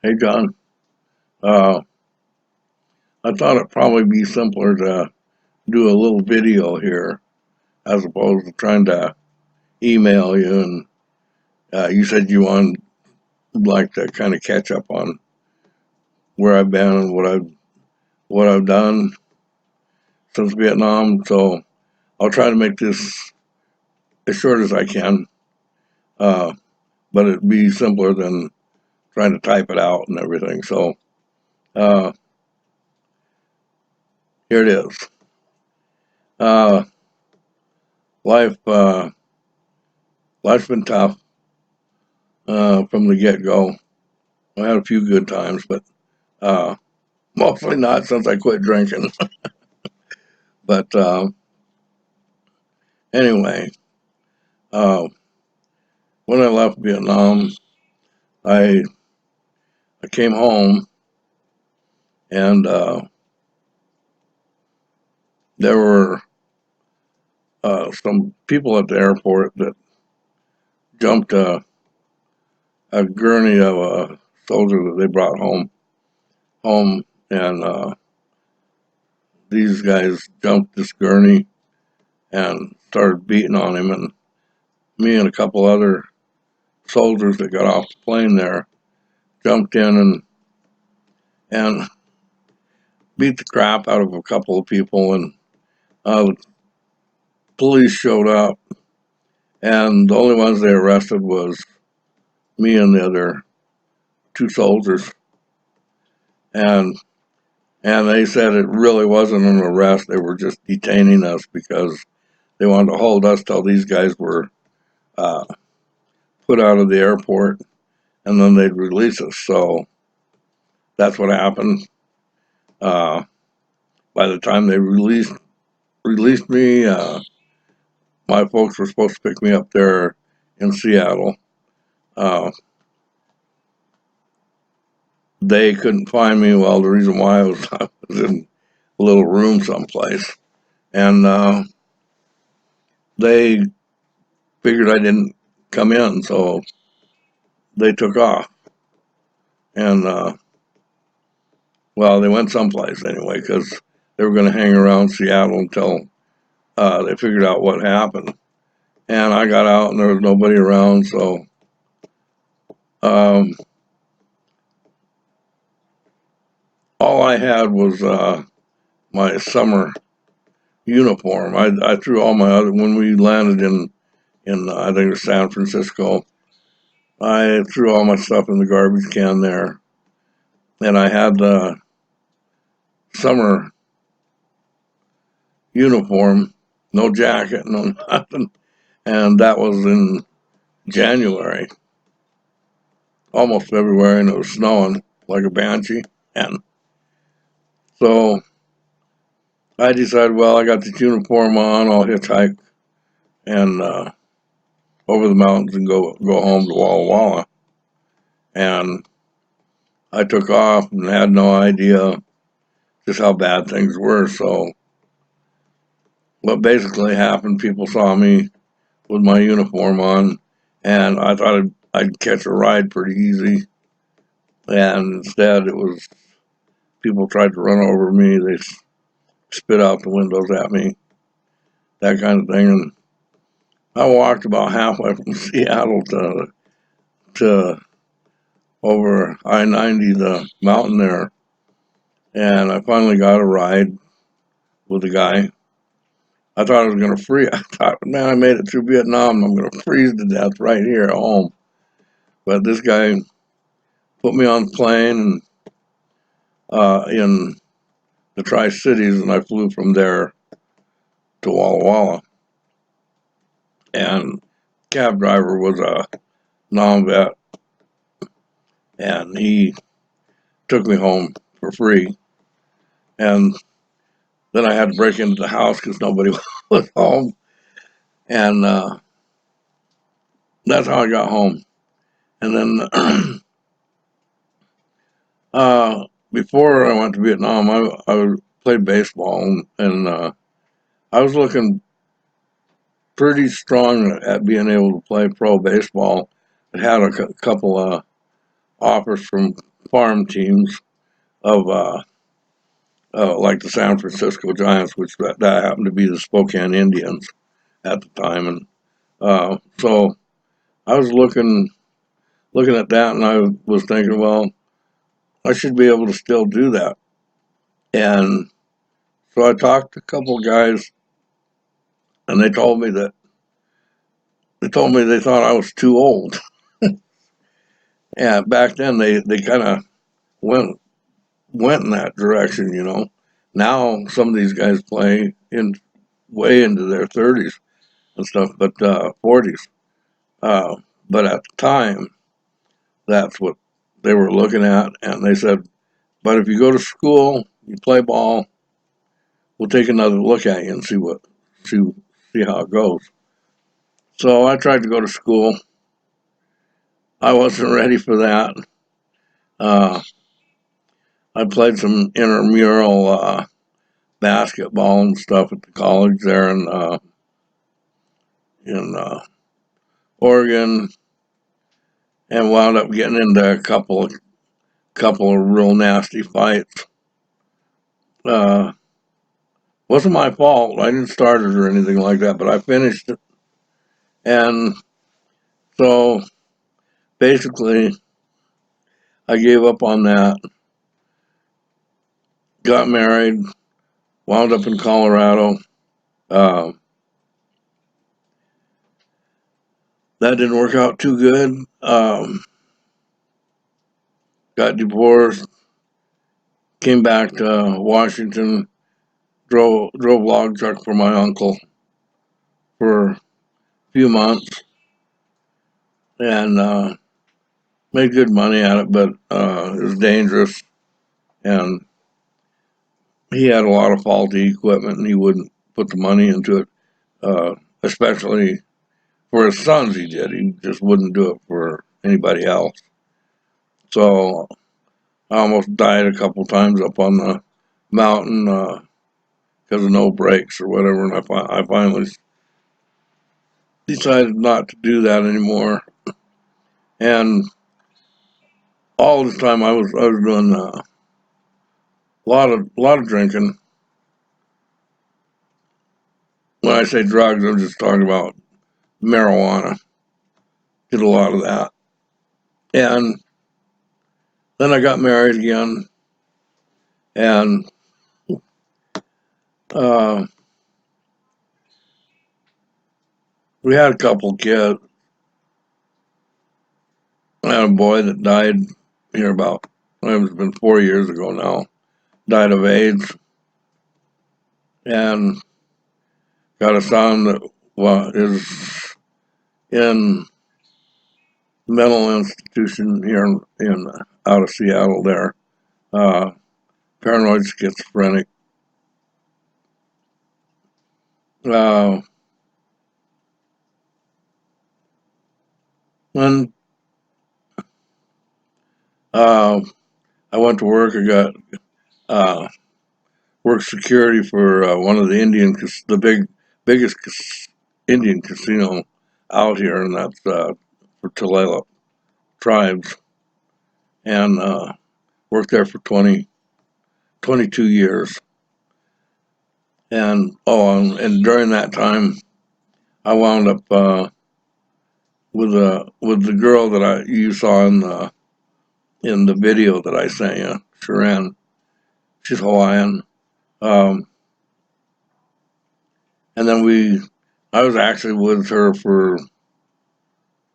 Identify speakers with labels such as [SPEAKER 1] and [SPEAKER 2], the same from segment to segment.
[SPEAKER 1] Hey, John. Uh, I thought it'd probably be simpler to do a little video here as opposed to trying to email you. And you said you wanted like to kind of catch up on where I've been and what I've done since Vietnam. So I'll try to make this as short as I can, uh, but it'd be simpler than trying to type it out and everything. So uh, here it is. Uh, life life's been tough from the get go. I had a few good times, but uh, mostly not since I quit drinking. But anyway, uh, when I left Vietnam, I, I came home and there were some people at the airport that jumped a gurney of a soldier that they brought home, and these guys jumped this gurney and started beating on him, and me and a couple other soldiers that got off the plane there jumped in and beat the crap out of a couple of people, and the police showed up, and the only ones they arrested was me and the other two soldiers, and they said it really wasn't an arrest; they were just detaining us because they wanted to hold us till these guys were uh, put out of the airport, and then they'd release us. So that's what happened. Uh, by the time they released me, my folks were supposed to pick me up there in Seattle. Uh, they couldn't find me. Well, the reason why I was in a little room someplace, and they figured I didn't come in, so they took off. And well, they went someplace anyway because they were going to hang around Seattle until they figured out what happened. And I got out, and there was nobody around, so um, all I had was my summer uniform. I threw all my other when we landed in I think it was San Francisco. I threw all my stuff in the garbage can there, and I had the summer uniform, no jacket, no nothing, and that was in January, almost February, and it was snowing like a banshee. And so I decided, well, I got this uniform on, I'll hitchhike and over the mountains and go home to Walla Walla. And I took off and had no idea just how bad things were. So what basically happened, people saw me with my uniform on, and I thought I'd catch a ride pretty easy. And instead, it was people tried to run over me. They spit out the windows at me, that kind of thing. And I walked about halfway from Seattle to over I-90, the mountain there, and I finally got a ride with a guy. I thought I was going to freeze. I thought, man, I made it through Vietnam. I'm going to freeze to death right here at home. But this guy put me on the plane in the Tri Cities, and I flew from there to Walla Walla. And cab driver was a non-vet, and he took me home for free. And then I had to break into the house because nobody was home, and that's how I got home. And then before I went to Vietnam, I played baseball, and I was looking pretty strong at being able to play pro baseball. I had a couple of offers from farm teams of like the San Francisco Giants, which that happened to be the Spokane Indians at the time, and so I was looking at that, and I was thinking, well, I should be able to still do that. And so I talked to a couple of guys, and they told me they thought I was too old. And back then they kind of went went in that direction, you know. Now some of these guys play in way into their 30s and stuff, but 40s. Uh, but at the time, that's what they were looking at, and they said, "But if you go to school, you play ball, we'll take another look at you and see see how it goes." So I tried to go to school. I wasn't ready for that. Uh, I played some intramural basketball and stuff at the college there in Oregon, and wound up getting into a couple of real nasty fights. Uh, wasn't my fault. I didn't start it or anything like that, but I finished it. And so basically, I gave up on that. Got married. Wound up in Colorado. Uh, that didn't work out too good. Got divorced. Came back to Washington. Drove log truck for my uncle for a few months, and made good money at it, but it was dangerous, and he had a lot of faulty equipment, and he wouldn't put the money into it, uh, especially for his sons. He did. He just wouldn't do it for anybody else. So I almost died a couple times up on the mountain because of no brakes or whatever, and I finally decided not to do that anymore. And all this time I was doing a lot of drinking. When I say drugs, I'm just talking about marijuana. Did a lot of that. And then I got married again, and uh, we had a couple kids. I had a boy that died here about, it's been 4 years ago now, died of AIDS, and got a son that is in mental institution here in out of Seattle there, uh, paranoid schizophrenic. Uh, and uh, I went to work. I got uh, worked security for one of the biggest Indian casino out here, and that's for Tulalip tribes, and worked there for 22 years. And during that time, I wound up with the girl that you saw in the video that I sent you, Sharon. She's Hawaiian. Um, and then I was actually with her for,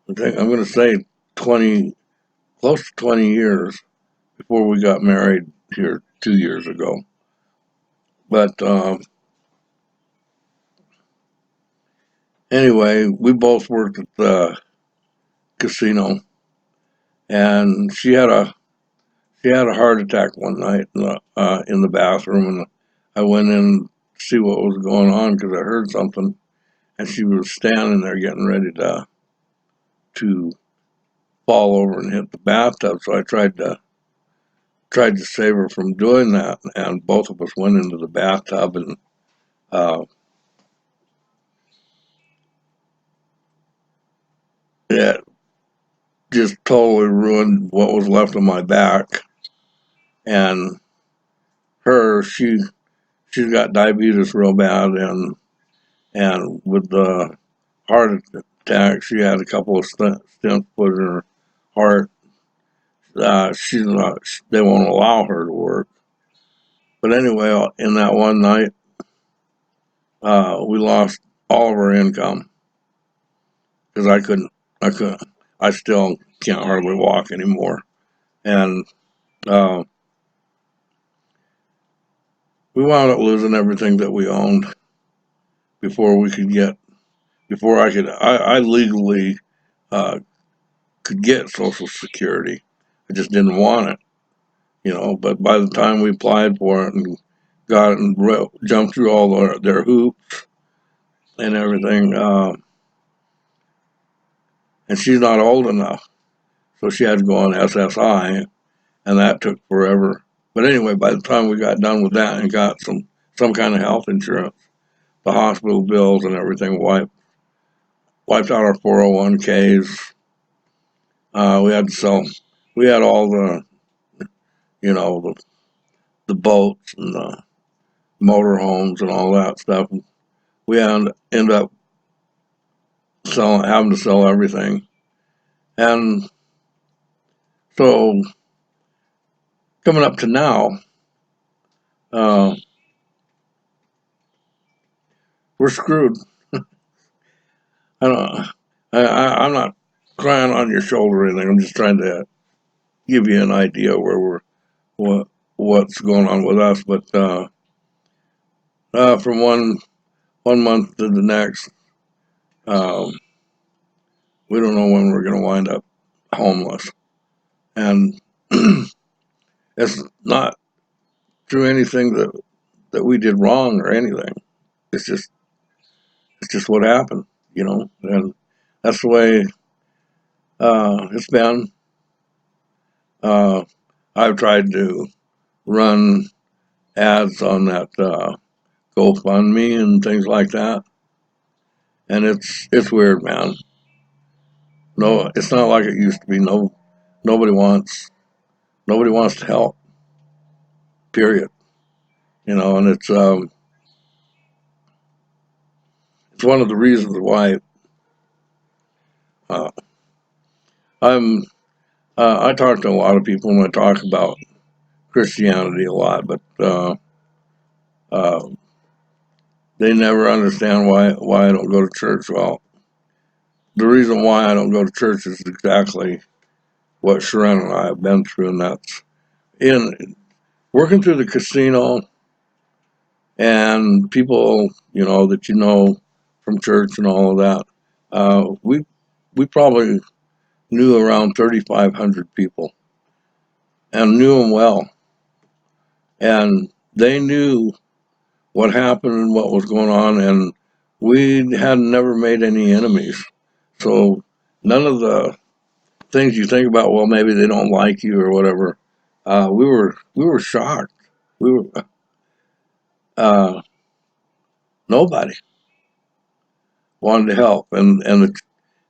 [SPEAKER 1] I think I'm going to say 20, close to 20 years before we got married here 2 years ago. But anyway, we both worked at the casino, and she had a heart attack one night in the bathroom, and I went in to see what was going on because I heard something, and she was standing there getting ready to fall over and hit the bathtub. So I tried to save her from doing that, and both of us went into the bathtub, and uh, it just totally ruined what was left of my back. and she's got diabetes real bad, and with the heart attack, she had a couple of stents put in her heart. She's not. They won't allow her to work. But anyway, in that one night, we lost all of our income because I couldn't. I couldn't. I still can't hardly walk anymore, and uh, we wound up losing everything that we owned before we could get. Before I could, I legally uh, could get Social Security. I just didn't want it, But by the time we applied for it and got it and jumped through all their hoops and everything, and she's not old enough, so she had to go on SSI, and that took forever. But anyway, by the time we got done with that and got some kind of health insurance, the hospital bills and everything wiped out our 401ks. We had to sell. We had all you know, the, the boats and the motorhomes and all that stuff. We end up having to sell everything, and so coming up to now, uh, we're screwed. I don't. I'm not crying on your shoulder or anything. I'm just trying to give you an idea where what what's going on with us. But from one month to the next, um, we don't know when we're going to wind up homeless, and it's not through anything that we did wrong or anything. It's just it's just what happened, and that's the way it's been. Uh, I've tried to run ads on that GoFundMe and things like that, and it's weird, man. No, it's not like it used to be. No, nobody wants nobody wants to help. Period. And it's one of the reasons why uh, I'm I talk to a lot of people and I talk about Christianity a lot, but uh, they never understand why I don't go to church. Well, the reason why I don't go to church is exactly what Sharon and I have been through, and that's in working through the casino and people, that from church and all of that. We probably knew around 3,500 people and knew them well, and they knew what happened and what was going on, and we had never made any enemies. So none of the things you think about, well, maybe they don't like you or whatever. We were shocked. We were uh, Nobody wanted to help, and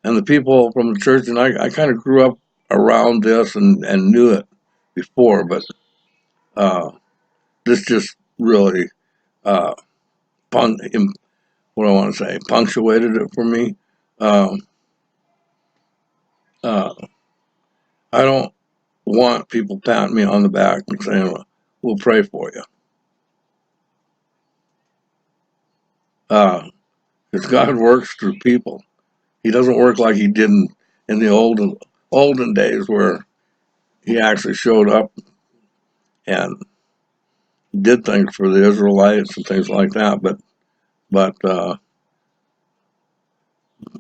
[SPEAKER 1] the people from the church, and I kind of grew up around this and knew it before, but uh, this just really uh, pun- what I want to say punctuated it for me. Um, uh, I don't want people patting me on the back and saying, "We'll pray for you." Because God works through people. He doesn't work like he did in the olden days where he actually showed up and did things for the Israelites and things like that. But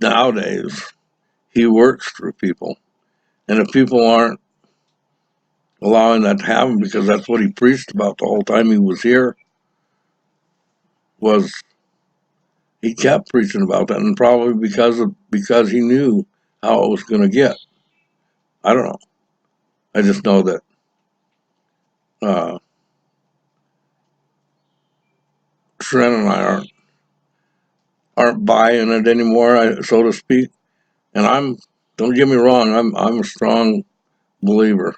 [SPEAKER 1] nowadays he works through people, and if people aren't allowing that to happen, because that's what he preached about the whole time he was here, was he kept preaching about that, and probably because he knew how it was going to get. I don't know. I just know that uh, Sharon and I aren't buying it anymore, so to speak. And don't get me wrong, I'm a strong believer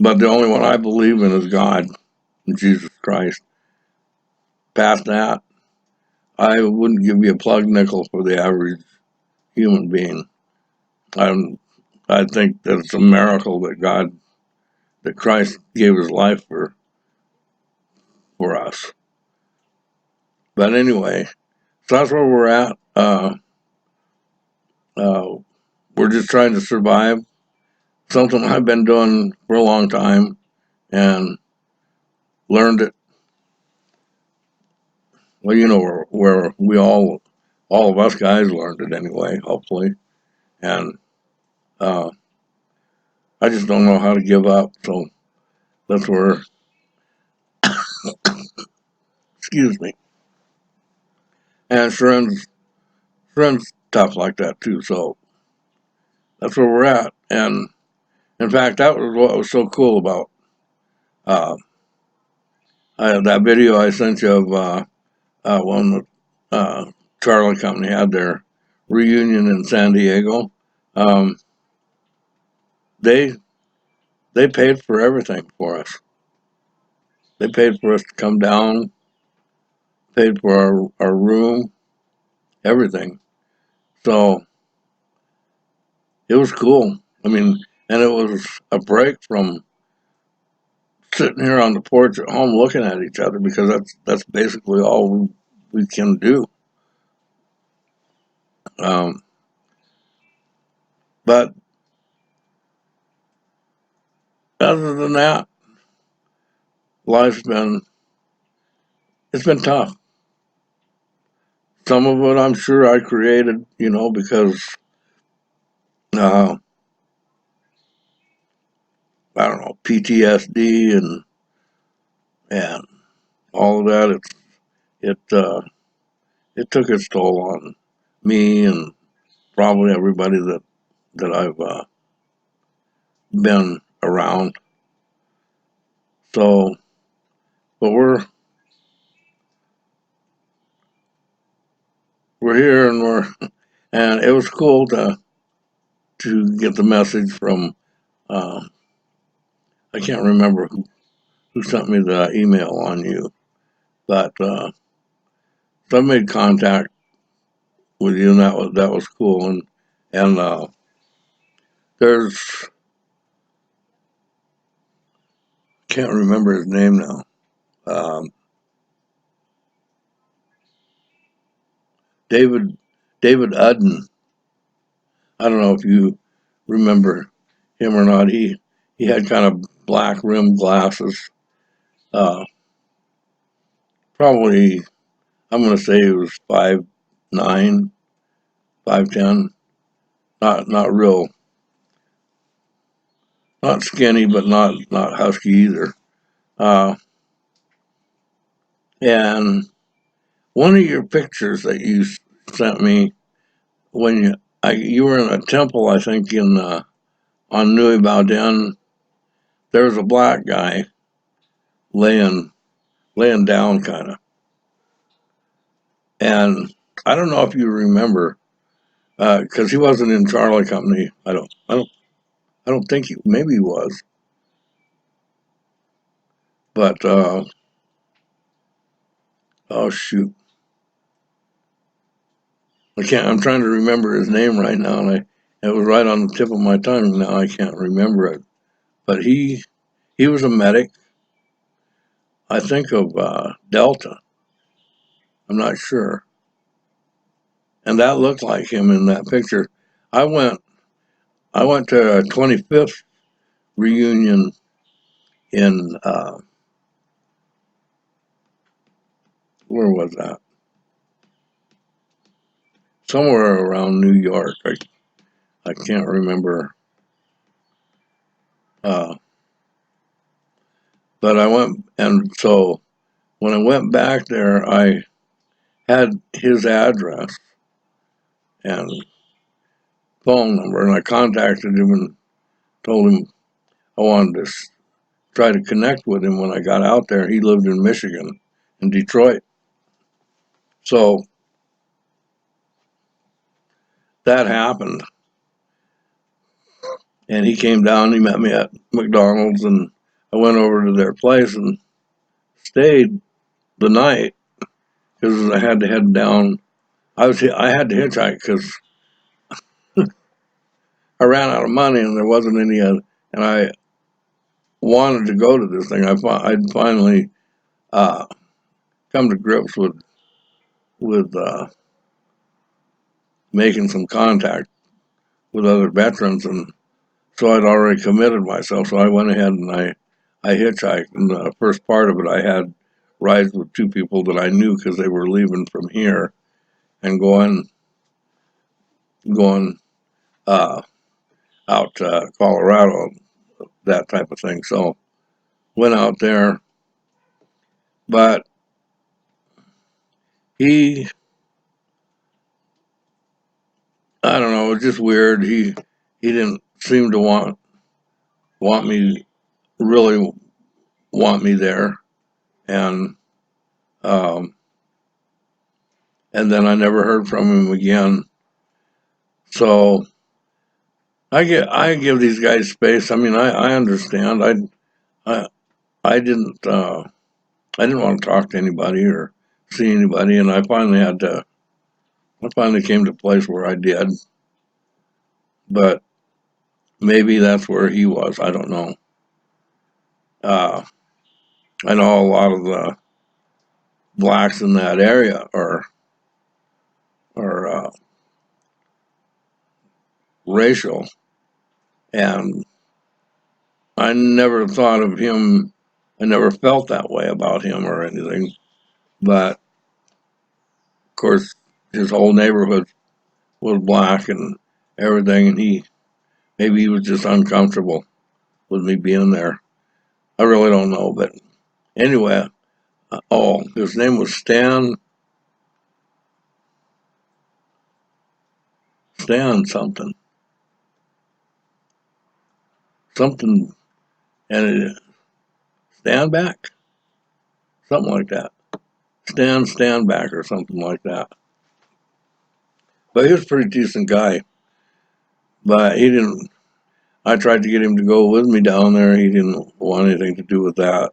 [SPEAKER 1] But the only one I believe in is God, Jesus Christ. Past that, I wouldn't give you a plug nickel for the average human being. I'm, I think that it's a miracle that Christ gave his life for us. But anyway, so that's where we're at. Uh, we're just trying to survive. Something I've been doing for a long time and learned it. Well, you know where we all of us guys learned it anyway, hopefully. And uh, I just don't know how to give up. So that's where, excuse me. And Sharon's tough like that too. So that's where we're at. And in fact, that was what was so cool about uh, that video I sent you of when the Charlie Company had their reunion in San Diego. Um, they they paid for everything for us. They paid for us to come down, paid for our room, everything. So it was cool. I mean, and it was a break from sitting here on the porch at home looking at each other because that's basically all we can do. Um, but other than that, life's been it's been tough. Some of it I'm sure I created, because uh, I don't know, PTSD and all of that. It took its toll on me and probably everybody that I've been around. So, but we're here and it was cool to get the message from uh, I can't remember who sent me the email on you, but so I made contact with you, and that was cool. And there's can't remember his name now. Um, David David Udden. I don't know if you remember him or not. He had kind of black rimmed glasses. Uh, Probably I'm going to say he was 5'9", 5'10". Not real, not skinny, but not husky either. Uh, and one of your pictures that you sent me when you were in a temple, I think in on Nui Bauden, there was a black guy laying laying down kind of, and I don't know if you remember because he wasn't in Charlie Company. I don't think maybe he was, but oh shoot, I can't. I'm trying to remember his name right now, and it was right on the tip of my tongue. Now I can't remember it, but he was a medic. I think of Delta. I'm not sure, and that looked like him in that picture. I went I went to a 25th reunion in where was that? Somewhere around New York. I can't remember. Uh, but I went, and so when I went back there, I had his address and phone number, and I contacted him and told him I wanted to try to connect with him when I got out there. He lived in Michigan, in Detroit. So that happened, And he came down. He met me at McDonald's, and I went over to their place and stayed the night because I had to head down. I had to hitchhike because I ran out of money and there wasn't any, and I wanted to go to this thing. I'd finally uh, come to grips with making some contact with other veterans, and so I'd already committed myself. So I went ahead and I hitchhiked. And the first part of it, I had rides with two people that I knew because they were leaving from here and going uh, out to Colorado, that type of thing. So went out there, but he, I don't know, it was just weird. He didn't seem to want me really want me there, and um, and then I never heard from him again. So I give these guys space. I mean, I understand. I I didn't I didn't want to talk to anybody or see anybody, and I finally came to a place where I did, but maybe that's where he was. I don't know. Uh, I know a lot of the blacks in that area are racial, and I never thought of him. I never felt that way about him or anything. But of course, his whole neighborhood was black and everything, and maybe he was just uncomfortable with me being there. I really don't know, but anyway. Oh, his name was Stan something, and Stanback, something like that. Stanback or something like that. But he was a pretty decent guy. But he didn't. I tried to get him to go with me down there. He didn't want anything to do with that.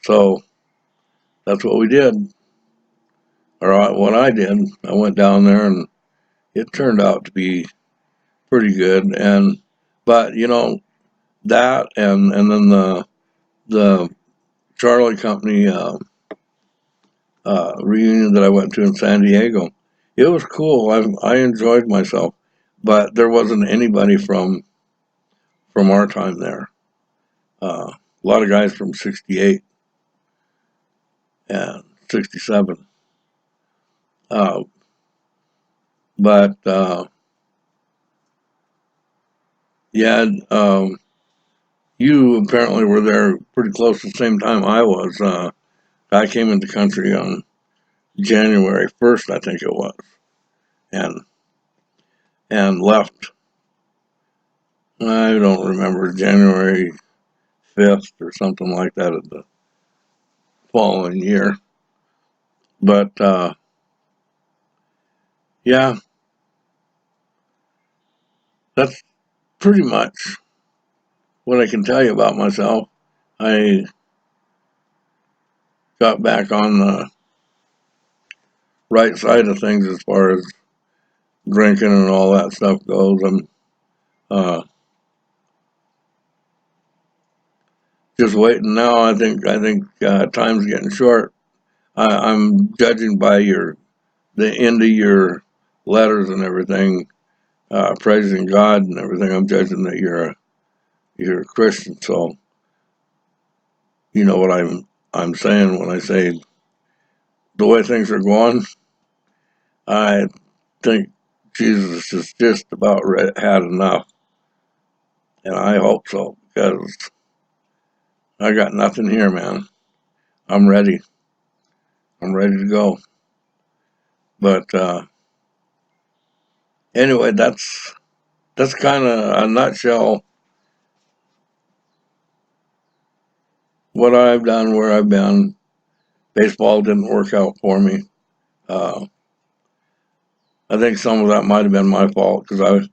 [SPEAKER 1] So that's what we did, or what I did. I went down there, and it turned out to be pretty good. But that, and then the Charlie Company reunion that I went to in San Diego. It was cool. I enjoyed myself, but there wasn't anybody from our time there. A lot of guys from '68 and '67. Uh, but yeah, you apparently were there pretty close to the same time I was. I came into country on January 1st, I think it was, and left. I don't remember, January 5th or something like that of the following year. But yeah, that's pretty much what I can tell you about myself. I got back on the right side of things as far as drinking and all that stuff goes. I'm uh, just waiting now. I think time's getting short. I'm judging by the end of your letters and everything, praising God and everything. I'm judging that you're a Christian. So you know what I'm saying when I say the way things are going. I think Jesus has just about had enough, and I hope so because I got nothing here, man. I'm ready. I'm ready to go. But anyway, that's kind of a nutshell what I've done, where I've been. Baseball didn't work out for me. Uh, I think some of that might have been my fault because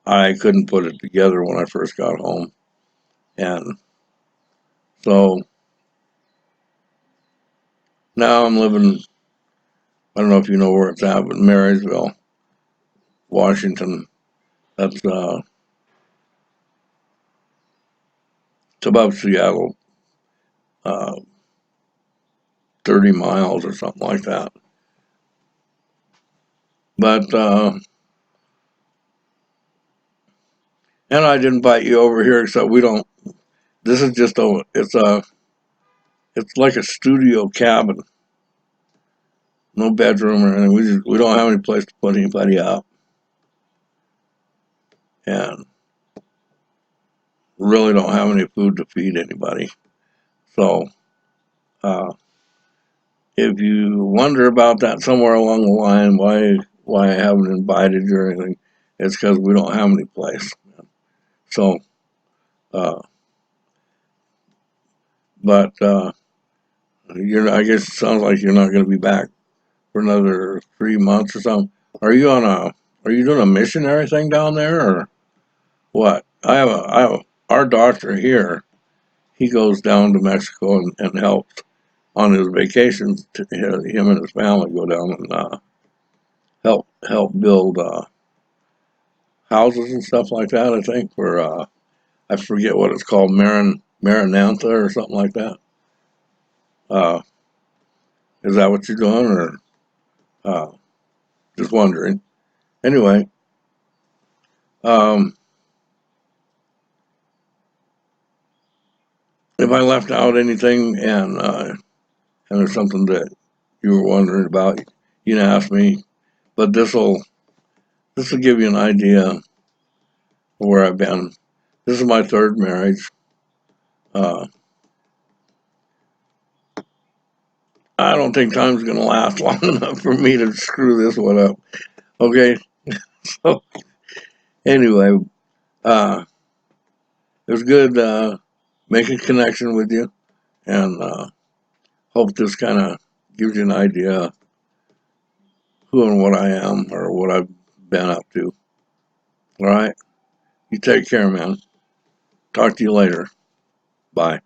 [SPEAKER 1] I couldn't put it together when I first got home. And so now I'm living, I don't know if you know where it's at, but Marysville, Washington. That's it's above Seattle, uh, 30 miles or something like that. But and I'd invite you over here, except we don't. This is just it's like a studio cabin, no bedroom or anything. We don't have any place to put anybody up, and really don't have any food to feed anybody. So uh, if you wonder about that somewhere along the line, why I haven't invited you or anything, it's because we don't have any place. So, uh, but I guess it sounds like you're not going to be back for another 3 months or something. Are you on a? Are you doing a missionary thing down there or what? Our doctor here. He goes down to Mexico and helps on his vacations. Him and his family go down and help build houses and stuff like that. I think for I forget what it's called, Maranatha or something like that. Uh, is that what you're doing, or uh, just wondering? Anyway, um, if I left out anything and there's something that you were wondering about, you can ask me. But this will give you an idea of where I've been. This is my third marriage. Uh, I don't think time's going to last long enough for me to screw this one up. Okay, so anyway, uh, it was good making connection with you, and hope this kind of gives you an idea who and what I am or what I've been up to. All right, you take care, man. Talk to you later. Bye.